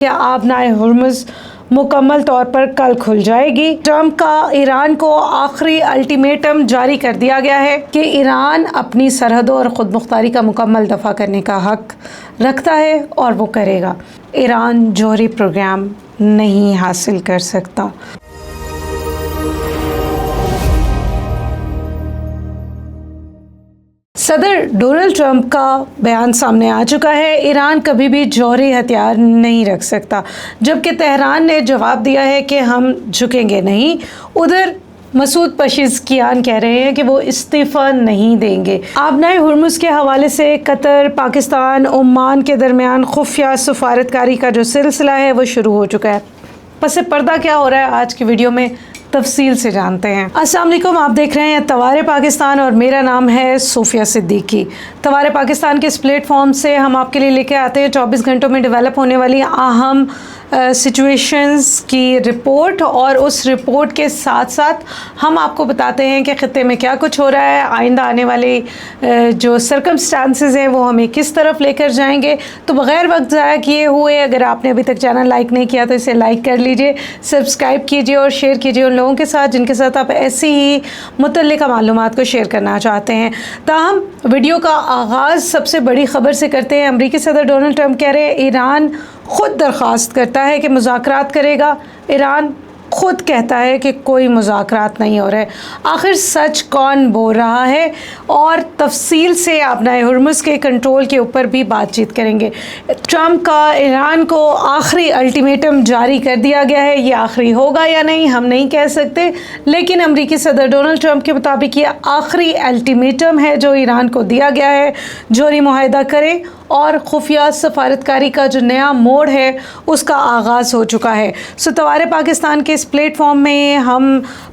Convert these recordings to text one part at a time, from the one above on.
کہ آبنائے ہرمز مکمل طور پر کل کھل جائے گی۔ ٹرمپ کا ایران کو آخری الٹیمیٹم جاری کر دیا گیا ہے کہ ایران اپنی سرحدوں اور خود مختاری کا مکمل دفاع کرنے کا حق رکھتا ہے اور وہ کرے گا۔ ایران جوہری پروگرام نہیں حاصل کر سکتا۔ صدر ڈونلڈ ٹرمپ کا بیان سامنے آ چکا ہے، ایران کبھی بھی جوہری ہتھیار نہیں رکھ سکتا، جبکہ تہران نے جواب دیا ہے کہ ہم جھکیں گے نہیں۔ ادھر مسعود پزشکیان کہہ رہے ہیں کہ وہ استعفیٰ نہیں دیں گے۔ آبنائے ہرمز کے حوالے سے قطر، پاکستان، عمان کے درمیان خفیہ سفارتکاری کا جو سلسلہ ہے وہ شروع ہو چکا ہے۔ پس پردہ کیا ہو رہا ہے آج کی ویڈیو میں تفصیل سے جانتے ہیں۔ السلام علیکم، آپ دیکھ رہے ہیں اتوار پاکستان اور میرا نام ہے صوفیہ صدیقی۔ اتوار پاکستان کے اس پلیٹ فارم سے ہم آپ کے لیے لے کے آتے ہیں 24 گھنٹوں میں ڈیولپ ہونے والی اہم سچویشنز کی رپورٹ، اور اس رپورٹ کے ساتھ ساتھ ہم آپ کو بتاتے ہیں کہ خطے میں کیا کچھ ہو رہا ہے، آئندہ آنے والے جو سرکمسٹانسز ہیں وہ ہمیں کس طرف لے کر جائیں گے۔ تو بغیر وقت ضائع کیے ہوئے، اگر آپ نے ابھی تک چینل لائک نہیں کیا تو اسے لائک کر لیجئے، سبسکرائب کیجئے اور شیئر کیجئے ان لوگوں کے ساتھ جن کے ساتھ آپ ایسی ہی متعلقہ معلومات کو شیئر کرنا چاہتے ہیں۔ تاہم ویڈیو کا آغاز سب سے بڑی خبر سے کرتے ہیں۔ امریکی صدر ڈونلڈ ٹرمپ کہہ رہے ہیں ایران خود درخواست کرتا ہے کہ مذاکرات کرے گا، ایران خود کہتا ہے کہ کوئی مذاکرات نہیں ہو رہے۔ آخر سچ کون بول رہا ہے؟ اور تفصیل سے آبنائے ہرمز کے کنٹرول کے اوپر بھی بات چیت کریں گے۔ ٹرمپ کا ایران کو آخری الٹیمیٹم جاری کر دیا گیا ہے، یہ آخری ہوگا یا نہیں ہم نہیں کہہ سکتے، لیکن امریکی صدر ڈونلڈ ٹرمپ کے مطابق یہ آخری الٹیمیٹم ہے جو ایران کو دیا گیا ہے، جوہری معاہدہ کرے، اور خفیہ سفارتکاری کا جو نیا موڑ ہے اس کا آغاز ہو چکا ہے۔ اتوار پاکستان کے اس پلیٹ فارم میں ہم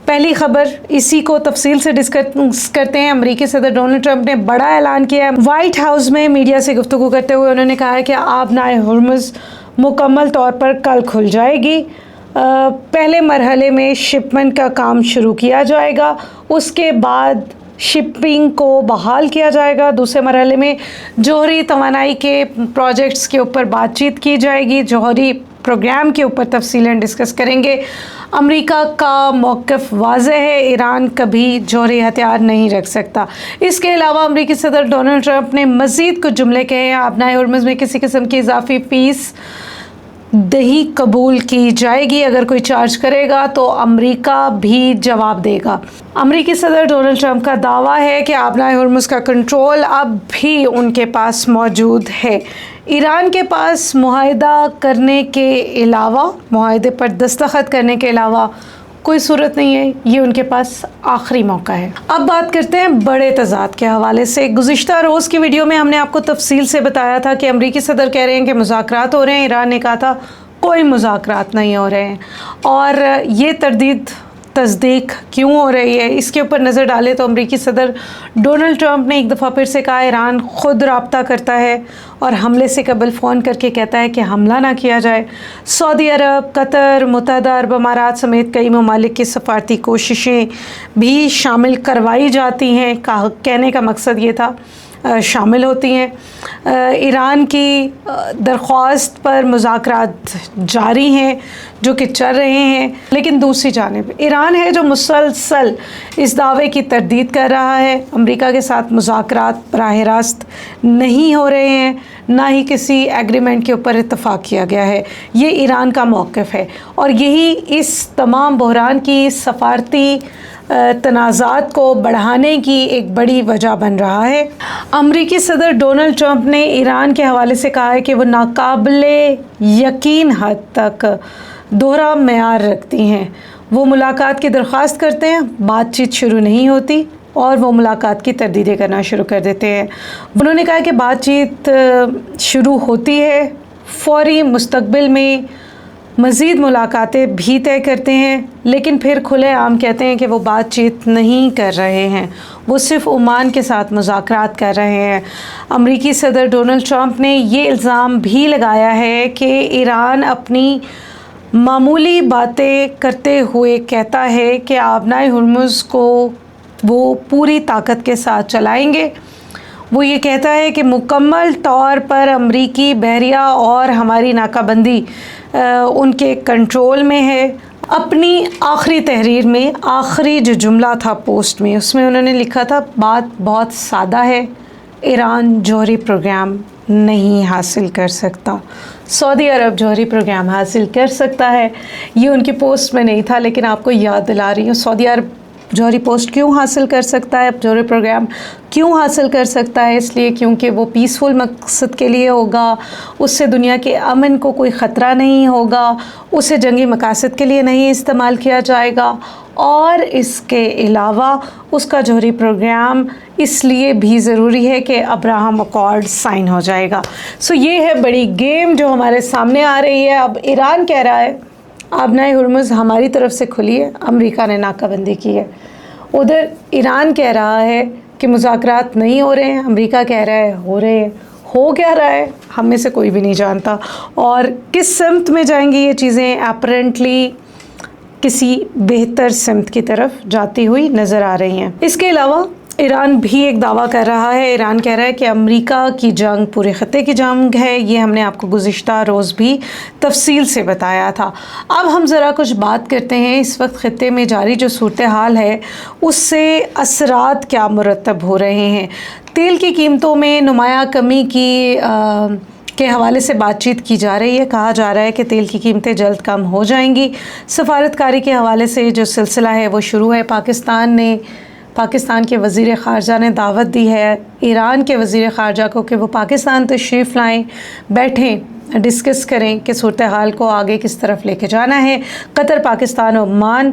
پہلی خبر اسی کو تفصیل سے ڈسکس کرتے ہیں۔ امریکی صدر ڈونلڈ ٹرمپ نے بڑا اعلان کیا ہے۔ وائٹ ہاؤس میں میڈیا سے گفتگو کرتے ہوئے انہوں نے کہا ہے کہ آبنائے ہرمز مکمل طور پر کل کھل جائے گی۔ پہلے مرحلے میں شپمنٹ کا کام شروع کیا جائے گا، اس کے بعد شپنگ کو بحال کیا جائے گا۔ دوسرے مرحلے میں جوہری توانائی کے پروجیکٹس کے اوپر بات چیت کی جائے گی، جوہری پروگرام کے اوپر تفصیلاً ڈسکس کریں گے۔ امریکہ کا موقف واضح ہے، ایران کبھی جوہری ہتھیار نہیں رکھ سکتا۔ اس کے علاوہ امریکی صدر ڈونلڈ ٹرمپ نے مزید کچھ جملے کہے ہیں۔ آبنائے ہرمز میں کسی قسم کی اضافی فیس دہی قبول کی جائے گی، اگر کوئی چارج کرے گا تو امریکہ بھی جواب دے گا۔ امریکی صدر ڈونلڈ ٹرمپ کا دعویٰ ہے کہ آبنائے ہرمز کا کنٹرول اب بھی ان کے پاس موجود ہے۔ ایران کے پاس معاہدہ کرنے کے علاوہ، معاہدے پر دستخط کرنے کے علاوہ کوئی صورت نہیں ہے، یہ ان کے پاس آخری موقع ہے۔ اب بات کرتے ہیں بڑے تضاد کے حوالے سے۔ گزشتہ روز کی ویڈیو میں ہم نے آپ کو تفصیل سے بتایا تھا کہ امریکی صدر کہہ رہے ہیں کہ مذاکرات ہو رہے ہیں، ایران نے کہا تھا کوئی مذاکرات نہیں ہو رہے ہیں، اور یہ تصدیق کیوں ہو رہی ہے اس کے اوپر نظر ڈالے تو امریکی صدر ڈونلڈ ٹرمپ نے ایک دفعہ پھر سے کہا ایران خود رابطہ کرتا ہے اور حملے سے قبل فون کر کے کہتا ہے کہ حملہ نہ کیا جائے۔ سعودی عرب، قطر، متحدہ عرب امارات سمیت کئی ممالک کی سفارتی کوششیں بھی شامل کروائی جاتی ہیں، کہنے کا مقصد یہ تھا شامل ہوتی ہیں۔ ایران کی درخواست پر مذاکرات جاری ہیں جو کہ چل رہے ہیں، لیکن دوسری جانب ایران ہے جو مسلسل اس دعوے کی تردید کر رہا ہے۔ امریکہ کے ساتھ مذاکرات براہ راست نہیں ہو رہے ہیں، نہ ہی کسی ایگریمنٹ کے اوپر اتفاق کیا گیا ہے، یہ ایران کا موقف ہے، اور یہی اس تمام بحران کی سفارتی تنازعات کو بڑھانے کی ایک بڑی وجہ بن رہا ہے۔ امریکی صدر ڈونلڈ ٹرمپ نے ایران کے حوالے سے کہا ہے کہ وہ ناقابل یقین حد تک دوہرا معیار رکھتی ہیں۔ وہ ملاقات کی درخواست کرتے ہیں، بات چیت شروع نہیں ہوتی اور وہ ملاقات کی تردیدیں کرنا شروع کر دیتے ہیں۔ انہوں نے کہا کہ بات چیت شروع ہوتی ہے، فوری مستقبل میں مزید ملاقاتیں بھی طے کرتے ہیں، لیکن پھر کھلے عام کہتے ہیں کہ وہ بات چیت نہیں کر رہے ہیں، وہ صرف عمان کے ساتھ مذاکرات کر رہے ہیں۔ امریکی صدر ڈونلڈ ٹرمپ نے یہ الزام بھی لگایا ہے کہ ایران اپنی معمولی باتیں کرتے ہوئے کہتا ہے کہ آبنائے ہرمز کو وہ پوری طاقت کے ساتھ چلائیں گے۔ وہ یہ کہتا ہے کہ مکمل طور پر امریکی بحریہ اور ہماری ناکہ بندی ان کے کنٹرول میں ہے۔ اپنی آخری تحریر میں آخری جو جملہ تھا پوسٹ میں، اس میں انہوں نے لکھا تھا بات بہت سادہ ہے، ایران جوہری پروگرام نہیں حاصل کر سکتا، سعودی عرب جوہری پروگرام حاصل کر سکتا ہے۔ یہ ان کی پوسٹ میں نہیں تھا، لیکن آپ کو یاد دلا رہی ہوں۔ سعودی عرب جوہری پوسٹ کیوں حاصل کر سکتا ہے، جوہری پروگرام کیوں حاصل کر سکتا ہے؟ اس لیے کیونکہ وہ پیسفل مقصد کے لیے ہوگا، اس سے دنیا کے امن کو کوئی خطرہ نہیں ہوگا، اسے جنگی مقاصد کے لیے نہیں استعمال کیا جائے گا، اور اس کے علاوہ اس کا جوہری پروگرام اس لیے بھی ضروری ہے کہ ابراہم اکارڈ سائن ہو جائے گا۔ یہ ہے بڑی گیم جو ہمارے سامنے آ رہی ہے۔ اب ایران کہہ رہا ہے آبنائے ہرمز ہماری طرف سے کھلی ہے، امریکہ نے ناکہ بندی کی ہے۔ ادھر ایران کہہ رہا ہے کہ مذاکرات نہیں ہو رہے ہیں، امریکہ کہہ رہا ہے ہو رہے ہیں۔ ہو کیا رہا ہے ہم میں سے کوئی بھی نہیں جانتا، اور کس سمت میں جائیں گی یہ چیزیں اپیرنٹلی کسی بہتر سمت کی طرف جاتی ہوئی نظر آ رہی ہیں۔ اس کے علاوہ ایران بھی ایک دعویٰ کر رہا ہے، ایران کہہ رہا ہے کہ امریکہ کی جنگ پورے خطے کی جنگ ہے۔ یہ ہم نے آپ کو گزشتہ روز بھی تفصیل سے بتایا تھا۔ اب ہم ذرا کچھ بات کرتے ہیں اس وقت خطے میں جاری جو صورتحال ہے اس سے اثرات کیا مرتب ہو رہے ہیں۔ تیل کی قیمتوں میں نمایاں کمی کے حوالے سے بات چیت کی جا رہی ہے، کہا جا رہا ہے کہ تیل کی قیمتیں جلد کم ہو جائیں گی۔ سفارتکاری کے حوالے سے جو سلسلہ ہے وہ شروع ہے۔ پاکستان کے وزیر خارجہ نے دعوت دی ہے ایران کے وزیر خارجہ کو کہ وہ پاکستان تشریف لائیں، بیٹھیں، ڈسکس کریں کہ صورتحال کو آگے کس طرف لے کے جانا ہے۔ قطر، پاکستان اور عمان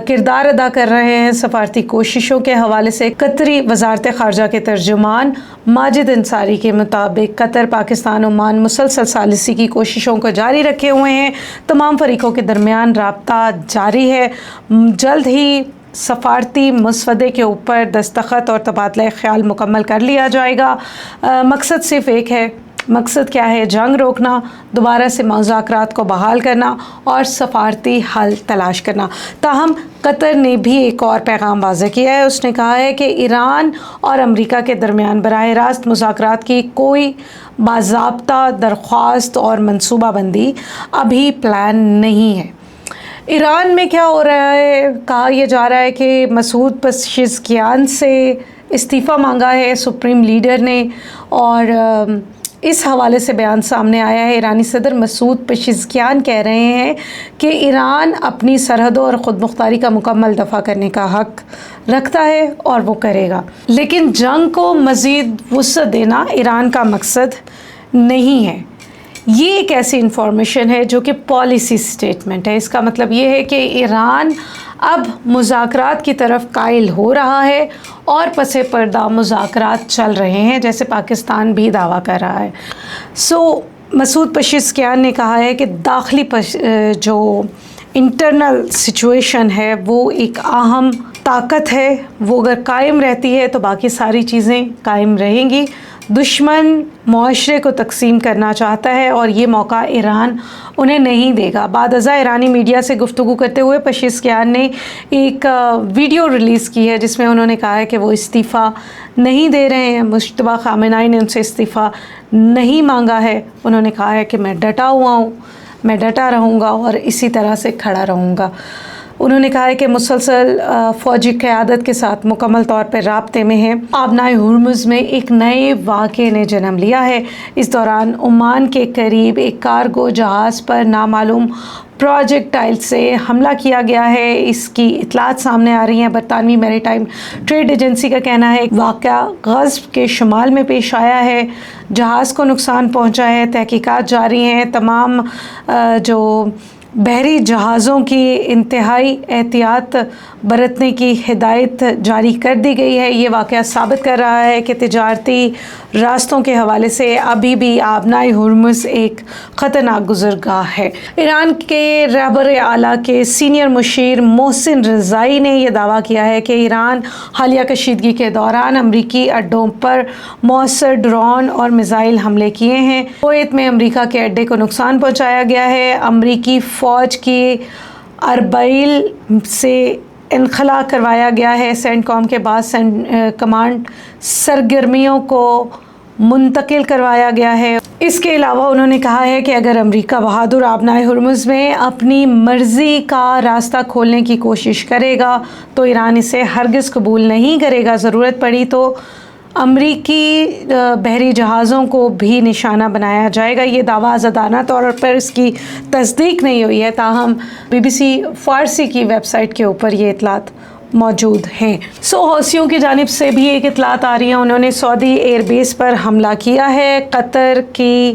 کردار ادا کر رہے ہیں سفارتی کوششوں کے حوالے سے۔ قطری وزارت خارجہ کے ترجمان ماجد انصاری کے مطابق قطر، پاکستان اور عمان مسلسل ثالثی کی کوششوں کو جاری رکھے ہوئے ہیں۔ تمام فریقوں کے درمیان رابطہ جاری ہے۔ جلد ہی سفارتی مسودے کے اوپر دستخط اور تبادلہ خیال مکمل کر لیا جائے گا۔ مقصد صرف ایک ہے۔ مقصد کیا ہے؟ جنگ روکنا، دوبارہ سے مذاکرات کو بحال کرنا اور سفارتی حل تلاش کرنا۔ تاہم قطر نے بھی ایک اور پیغام واضح کیا ہے۔ اس نے کہا ہے کہ ایران اور امریکہ کے درمیان براہ راست مذاکرات کی کوئی باضابطہ درخواست اور منصوبہ بندی ابھی پلان نہیں ہے۔ ایران میں کیا ہو رہا ہے؟ کہا یہ جا رہا ہے کہ مسعود پزشکیان سے استعفیٰ مانگا ہے سپریم لیڈر نے، اور اس حوالے سے بیان سامنے آیا ہے۔ ایرانی صدر مسعود پزشکیان کہہ رہے ہیں کہ ایران اپنی سرحدوں اور خود مختاری کا مکمل دفاع کرنے کا حق رکھتا ہے اور وہ کرے گا، لیکن جنگ کو مزید وسعت دینا ایران کا مقصد نہیں ہے۔ یہ ایک ایسی انفارمیشن ہے جو کہ پالیسی سٹیٹمنٹ ہے۔ اس کا مطلب یہ ہے کہ ایران اب مذاکرات کی طرف قائل ہو رہا ہے اور پس پردہ مذاکرات چل رہے ہیں، جیسے پاکستان بھی دعویٰ کر رہا ہے۔ مسعود پزشکیان نے کہا ہے کہ داخلی جو انٹرنل سچویشن ہے وہ ایک اہم طاقت ہے، وہ اگر قائم رہتی ہے تو باقی ساری چیزیں قائم رہیں گی۔ دشمن معاشرے کو تقسیم کرنا چاہتا ہے اور یہ موقع ایران انہیں نہیں دے گا۔ بعد ازاں ایرانی میڈیا سے گفتگو کرتے ہوئے پزشکیان نے ایک ویڈیو ریلیز کی ہے جس میں انہوں نے کہا ہے کہ وہ استعفیٰ نہیں دے رہے ہیں۔ مجتبیٰ خامنہئی نے ان سے استعفیٰ نہیں مانگا ہے۔ انہوں نے کہا ہے کہ میں ڈٹا ہوا ہوں، میں ڈٹا رہوں گا اور اسی طرح سے کھڑا رہوں گا۔ انہوں نے کہا ہے کہ مسلسل فوجی قیادت کے ساتھ مکمل طور پر رابطے میں ہے۔ آبنائے ہرمز میں ایک نئے واقعے نے جنم لیا ہے۔ اس دوران عمان کے قریب ایک کارگو جہاز پر نامعلوم پروجیکٹائل سے حملہ کیا گیا ہے۔ اس کی اطلاعات سامنے آ رہی ہیں۔ برطانوی میری ٹائم ٹریڈ ایجنسی کا کہنا ہے کہ واقعہ غزب کے شمال میں پیش آیا ہے، جہاز کو نقصان پہنچا ہے، تحقیقات جاری ہیں۔ تمام جو بحری جہازوں کی انتہائی احتیاط برتنے کی ہدایت جاری کر دی گئی ہے۔ یہ واقعہ ثابت کر رہا ہے کہ تجارتی راستوں کے حوالے سے ابھی بھی آبنائے ہرمز ایک خطرناک گزرگاہ ہے۔ ایران کے رہبر اعلیٰ کے سینئر مشیر محسن رضائی نے یہ دعویٰ کیا ہے کہ ایران حالیہ کشیدگی کے دوران امریکی اڈوں پر مؤثر ڈرون اور میزائل حملے کیے ہیں۔ کویت میں امریکہ کے اڈے کو نقصان پہنچایا گیا ہے۔ امریکی فوج کی اربعیل سے انخلا کروایا گیا ہے۔ سینٹ کام کے بعد کمانڈ سرگرمیوں کو منتقل کروایا گیا ہے۔ اس کے علاوہ انہوں نے کہا ہے کہ اگر امریکہ بہادر آبنائے ہرمز میں اپنی مرضی کا راستہ کھولنے کی کوشش کرے گا تو ایران اسے ہرگز قبول نہیں کرے گا۔ ضرورت پڑی تو امریکی بحری جہازوں کو بھی نشانہ بنایا جائے گا۔ یہ دعویٰ آزادانہ طور پر اس کی تصدیق نہیں ہوئی ہے، تاہم BBC فارسی کی ویب سائٹ کے اوپر یہ اطلاعات موجود ہیں۔ حوثیوں کی جانب سے بھی ایک اطلاعات آ رہی ہیں، انہوں نے سعودی ایئر بیس پر حملہ کیا ہے۔ قطر کی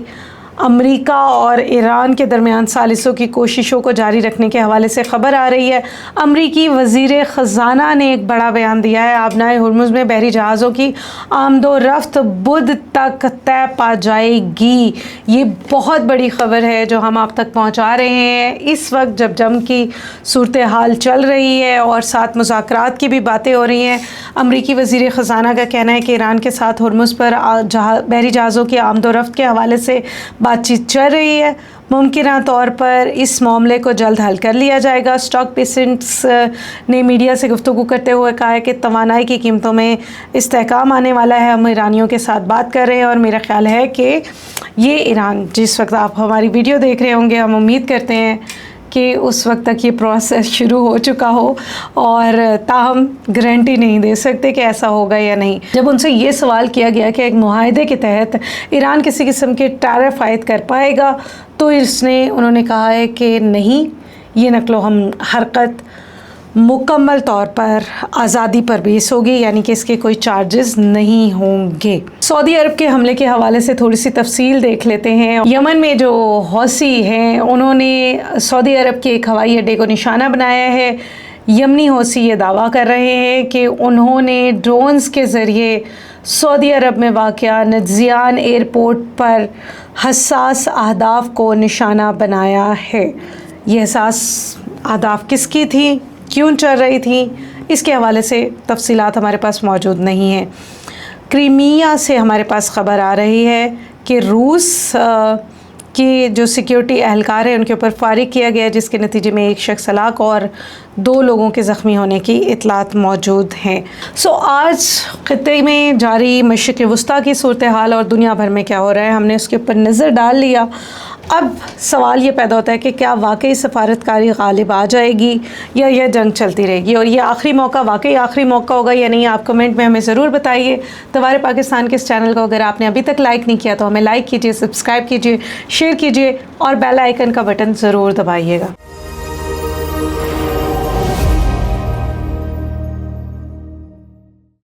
امریکہ اور ایران کے درمیان ثالثوں کی کوششوں کو جاری رکھنے کے حوالے سے خبر آ رہی ہے۔ امریکی وزیر خزانہ نے ایک بڑا بیان دیا ہے۔ آبنائے ہرمز میں بحری جہازوں کی آمد و رفت بدھ تک طے پا جائے گی۔ یہ بہت بڑی خبر ہے جو ہم آپ تک پہنچا رہے ہیں اس وقت جب جنگ کی صورتحال چل رہی ہے اور ساتھ مذاکرات کی بھی باتیں ہو رہی ہیں۔ امریکی وزیر خزانہ کا کہنا ہے کہ ایران کے ساتھ ہرمز پر بحری جہازوں کی آمد و رفت کے حوالے سے بات چیت چل رہی ہے۔ ممکنہ طور پر اس معاملے کو جلد حل کر لیا جائے گا۔ اسٹاک پیسنٹس نے میڈیا سے گفتگو کرتے ہوئے کہا ہے کہ توانائی کی قیمتوں میں استحکام آنے والا ہے۔ ہم ایرانیوں کے ساتھ بات کر رہے ہیں اور میرا خیال ہے کہ یہ ایران جس وقت آپ ہماری ویڈیو دیکھ رہے ہوں گے، ہم امید کرتے ہیں کہ اس وقت تک یہ پروسیس شروع ہو چکا ہو، اور تاہم گارنٹی نہیں دے سکتے کہ ایسا ہوگا یا نہیں۔ جب ان سے یہ سوال کیا گیا کہ ایک معاہدے کے تحت ایران کسی قسم کے ٹیرف عائد کر پائے گا تو انہوں نے کہا ہے کہ نہیں، یہ نقل و حرکت مکمل طور پر آزادی پر بیس ہوگی، یعنی کہ اس کے کوئی چارجز نہیں ہوں گے۔ سعودی عرب کے حملے کے حوالے سے تھوڑی سی تفصیل دیکھ لیتے ہیں۔ یمن میں جو حوثی ہیں انہوں نے سعودی عرب کے ایک ہوائی اڈے کو نشانہ بنایا ہے۔ یمنی حوثی یہ دعویٰ کر رہے ہیں کہ انہوں نے ڈرونز کے ذریعے سعودی عرب میں واقع نجزیان ایئرپورٹ پر حساس اہداف کو نشانہ بنایا ہے۔ یہ حساس اہداف کس کی تھی، کیوں چل رہی تھی، اس کے حوالے سے تفصیلات ہمارے پاس موجود نہیں ہیں۔ کریمیا سے ہمارے پاس خبر آ رہی ہے کہ روس کی جو سیکیورٹی اہلکار ہیں ان کے اوپر فائرنگ کیا گیا، جس کے نتیجے میں ایک شخص ہلاک اور 2 لوگوں کے زخمی ہونے کی اطلاعات موجود ہیں۔ آج خطے میں جاری مشرق وسطیٰ کی صورتحال اور دنیا بھر میں کیا ہو رہا ہے ہم نے اس کے اوپر نظر ڈال لیا۔ اب سوال یہ پیدا ہوتا ہے کہ کیا واقعی سفارتکاری غالب آ جائے گی یا یہ جنگ چلتی رہے گی، اور یہ آخری موقع واقعی آخری موقع ہوگا یا نہیں؟ آپ کمنٹ میں ہمیں ضرور بتائیے۔ دوبارہ پاکستان کے اس چینل کو اگر آپ نے ابھی تک لائک نہیں کیا تو ہمیں لائک کیجیے، سبسکرائب کیجیے، شیئر کیجیے اور بیل آئیکن کا بٹن ضرور دبائیے گا۔